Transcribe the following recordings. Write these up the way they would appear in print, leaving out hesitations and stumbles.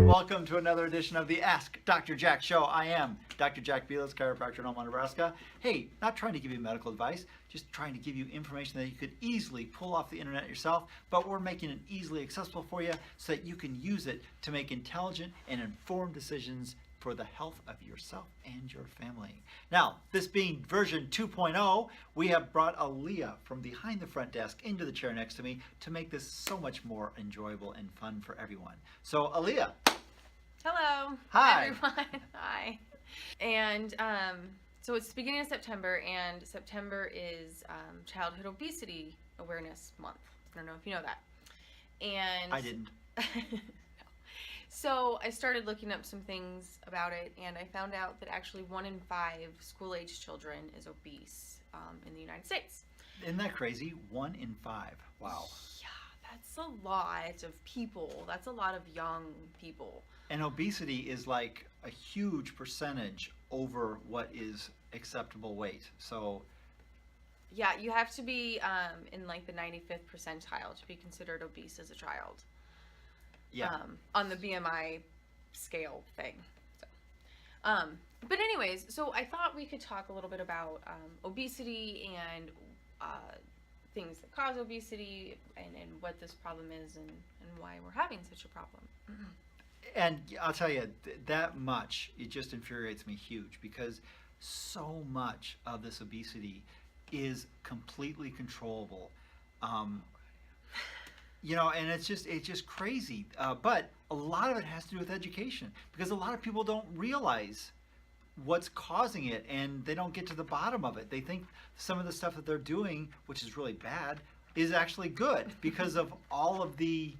welcome to another edition of the Ask Dr. Jack Show. I am Dr. Jack Belis, chiropractor in Omaha, Nebraska. Hey, not trying to give you medical advice, just trying to give you information that you could easily pull off the internet yourself, but we're making it easily accessible for you so that you can use it to make intelligent and informed decisions for the health of yourself and your family. Now, this being version 2.0, we have brought Aaliyah from behind the front desk into the chair next to me to make this so much more enjoyable and fun for everyone. So, Aaliyah. Hello. Hi. Everyone. Hi. And so it's the beginning of September, and September is Childhood Obesity Awareness Month. I don't know if you know that. And I didn't. So I started looking up some things about it, and I found out that actually 1 in 5 school-age children is obese in the United States. Isn't that crazy? 1 in 5. Wow. Yeah, that's a lot of people. That's a lot of young people. And obesity is like a huge percentage over what is acceptable weight. So yeah, you have to be in like the 95th percentile to be considered obese as a child. yeah. On the BMI scale thing. So, but anyways, so I thought we could talk a little bit about obesity and things that cause obesity and what this problem is and why we're having such a problem. And I'll tell you, that much, it just infuriates me huge because so much of this obesity is completely controllable. You know, and it's just crazy. But a lot of it has to do with education because a lot of people don't realize what's causing it and they don't get to the bottom of it. They think some of the stuff that they're doing, which is really bad, is actually good because of all of the,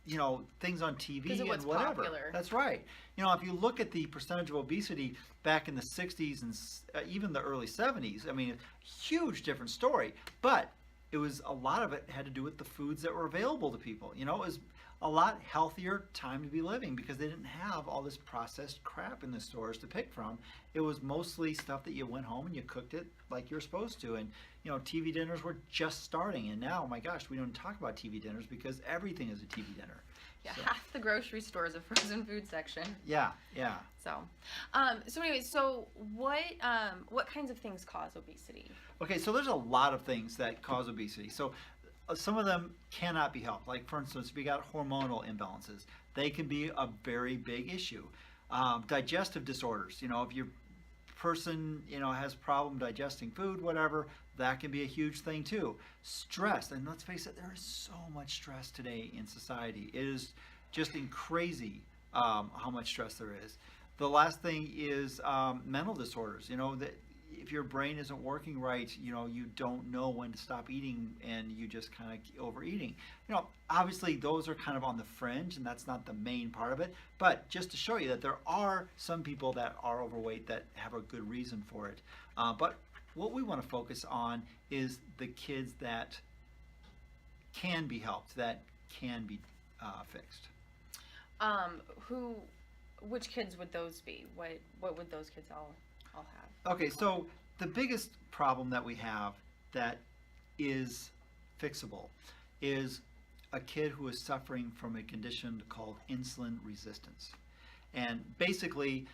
you know, things on TV Because of what's and whatever. popular. That's right. You know, if you look at the percentage of obesity back in the 60s and even the early 70s, I mean, huge different story. But it was a lot of it had to do with the foods that were available to people. You know, it was a lot healthier time to be living because they didn't have all this processed crap in the stores to pick from. It was mostly stuff that you went home and you cooked it like you're supposed to. And, you know, TV dinners were just starting. And now, my gosh, we don't talk about TV dinners because everything is a TV dinner. Yeah, So, half the grocery store is a frozen food section. yeah, yeah. So, so anyways, so what kinds of things cause obesity? Okay, so there's a lot of things that cause obesity. So some of them cannot be helped. Like, for instance, if you got hormonal imbalances, they can be a very big issue. Digestive disorders, you know, if your person, you know, has problem digesting food, whatever, that can be a huge thing too. Stress, and let's face it, there is so much stress today in society. It is just crazy how much stress there is. The last thing is mental disorders. You know, that if your brain isn't working right, you know, you don't know when to stop eating and you just kind of overeating. You know, obviously those are kind of on the fringe and that's not the main part of it, but just to show you that there are some people that are overweight that have a good reason for it. But what we want to focus on is the kids that can be helped, that can be fixed. Which kids would those be? What would those kids all have? Okay, so the biggest problem that we have that is fixable is a kid who is suffering from a condition called insulin resistance. And basically,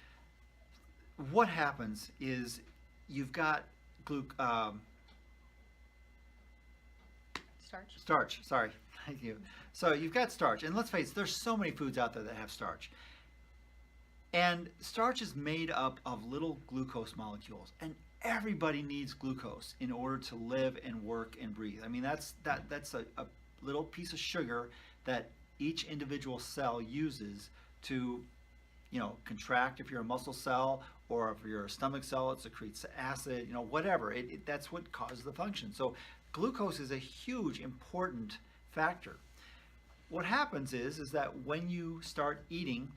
what happens is you've got starch, sorry, thank you. So you've got starch, and let's face it, there's so many foods out there that have starch. And starch is made up of little glucose molecules, and everybody needs glucose in order to live and work and breathe. I mean, that's a little piece of sugar that each individual cell uses to, you know, contract if you're a muscle cell, or if you're a stomach cell, it secretes acid, you know, whatever. That's what causes the function. So glucose is a huge, important factor. What happens is that when you start eating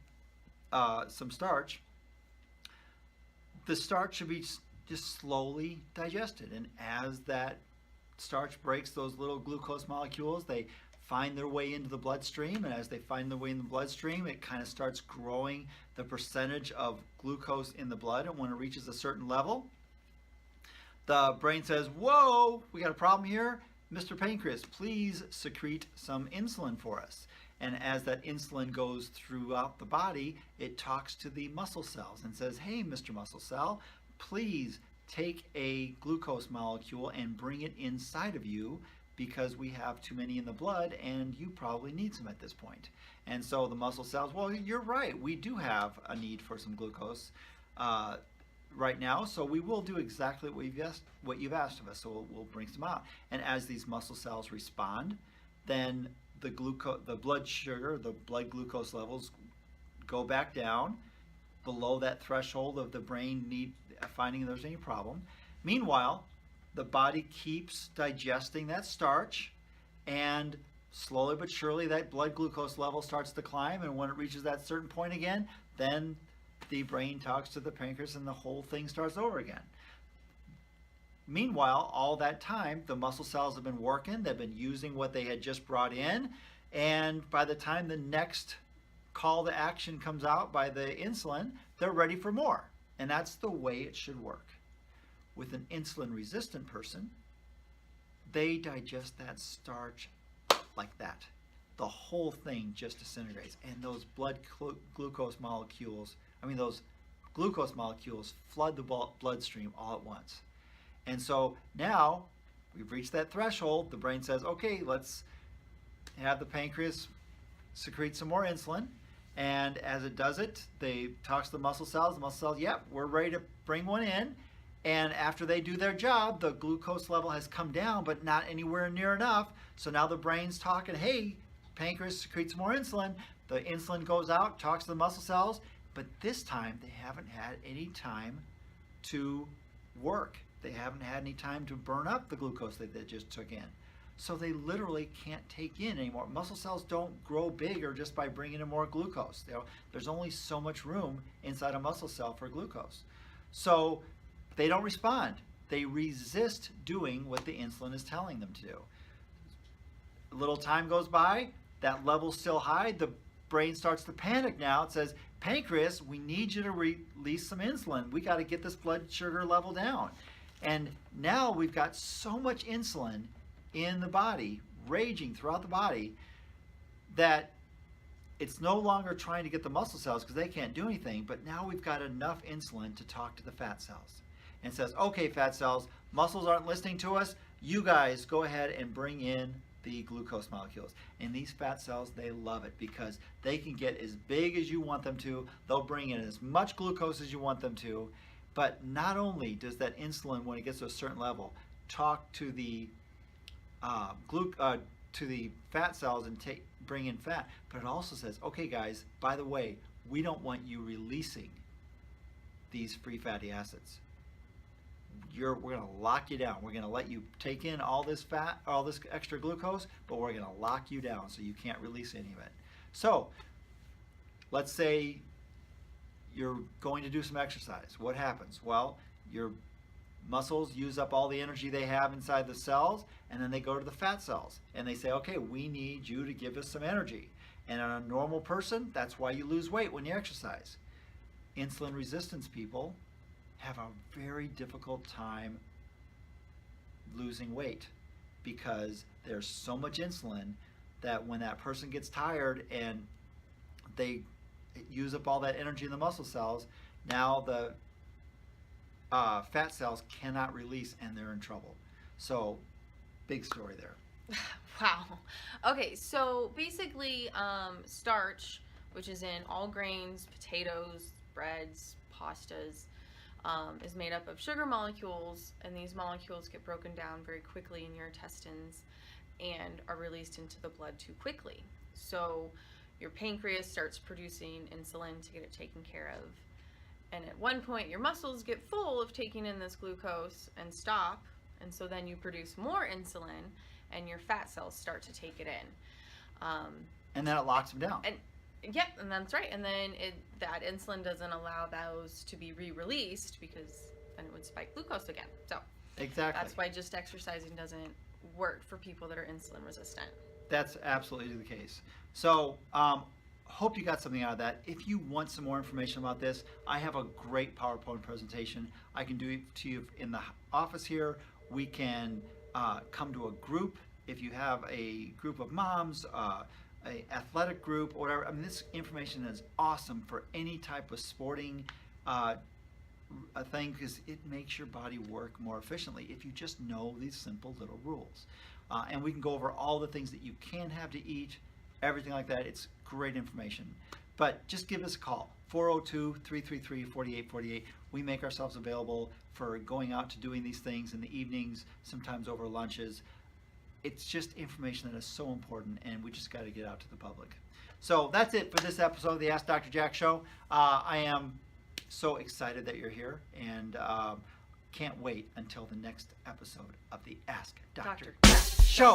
some starch, the starch should be just slowly digested. And as that starch breaks those little glucose molecules, they find their way into the bloodstream. And as they find their way in the bloodstream, it kind of starts growing the percentage of glucose in the blood. And when it reaches a certain level, the brain says, whoa, we got a problem here. Mr. Pancreas, please secrete some insulin for us. And as that insulin goes throughout the body, it talks to the muscle cells and says, hey, Mr. Muscle Cell, please take a glucose molecule and bring it inside of you because we have too many in the blood and you probably need some at this point. And so the muscle cells, well, you're right, we do have a need for some glucose right now, so we will do exactly what you've asked of us. So we'll bring some out. And as these muscle cells respond, then the blood sugar, the blood glucose levels go back down below that threshold of the brain finding if there's any problem. Meanwhile, the body keeps digesting that starch, and slowly but surely that blood glucose level starts to climb, and when it reaches that certain point again, then the brain talks to the pancreas and the whole thing starts over again. Meanwhile, all that time, the muscle cells have been working, they've been using what they had just brought in, and by the time the next call to action comes out by the insulin, they're ready for more. And that's the way it should work. With an insulin resistant person, they digest that starch like that. The whole thing just disintegrates, and those glucose molecules flood the bloodstream all at once. And so now we've reached that threshold. The brain says, okay, let's have the pancreas secrete some more insulin. And as it does it, they talk to the muscle cells. The muscle cells, yep, we're ready to bring one in. And after they do their job, the glucose level has come down, but not anywhere near enough. So now the brain's talking, hey, pancreas secretes more insulin. The insulin goes out, talks to the muscle cells, but this time they haven't had any time to work. They haven't had any time to burn up the glucose that they just took in. So they literally can't take in anymore. Muscle cells don't grow bigger just by bringing in more glucose. There's only so much room inside a muscle cell for glucose. So they don't respond. They resist doing what the insulin is telling them to do. A little time goes by, that level's still high, the brain starts to panic now. It says, pancreas, we need you to release some insulin. We got to get this blood sugar level down. And now we've got so much insulin in the body, raging throughout the body, that it's no longer trying to get the muscle cells because they can't do anything, but now we've got enough insulin to talk to the fat cells. And says, okay, fat cells, muscles aren't listening to us. You guys go ahead and bring in the glucose molecules. And these fat cells, they love it because they can get as big as you want them to. They'll bring in as much glucose as you want them to. But not only does that insulin, when it gets to a certain level, talk to the fat cells and bring in fat, but it also says, okay, guys, by the way, we don't want you releasing these free fatty acids. We're going to lock you down. We're going to let you take in all this fat, all this extra glucose, but we're going to lock you down so you can't release any of it. So let's say you're going to do some exercise. What happens? Well, your muscles use up all the energy they have inside the cells, and then they go to the fat cells and they say, okay, we need you to give us some energy. And on a normal person, that's why you lose weight when you exercise. Insulin resistance people have a very difficult time losing weight because there's so much insulin that when that person gets tired and they use up all that energy in the muscle cells, now the fat cells cannot release and they're in trouble. So big story there. Wow. Okay, so basically starch, which is in all grains, potatoes, breads, pastas, is made up of sugar molecules, and these molecules get broken down very quickly in your intestines and are released into the blood too quickly. So your pancreas starts producing insulin to get it taken care of. And at one point, your muscles get full of taking in this glucose and stop, and so then you produce more insulin, and your fat cells start to take it in. And then it locks them down. Yep, and that's right. And then that insulin doesn't allow those to be re-released because then it would spike glucose again. So exactly. That's why just exercising doesn't work for people that are insulin resistant. That's absolutely the case. So hope you got something out of that. If you want some more information about this, I have a great PowerPoint presentation. I can do it to you in the office here. We can come to a group. If you have a group of moms, a athletic group or whatever. I mean, this information is awesome for any type of sporting a thing, because it makes your body work more efficiently if you just know these simple little rules. And we can go over all the things that you can have to eat, everything like that. It's great information. But just give us a call, 402-333-4848. We make ourselves available for going out to doing these things in the evenings, sometimes over lunches. It's just information that is so important, and we just got to get out to the public. So that's it for this episode of the Ask Dr. Jack Show. I am so excited that you're here, and can't wait until the next episode of the Ask Dr. Jack Show.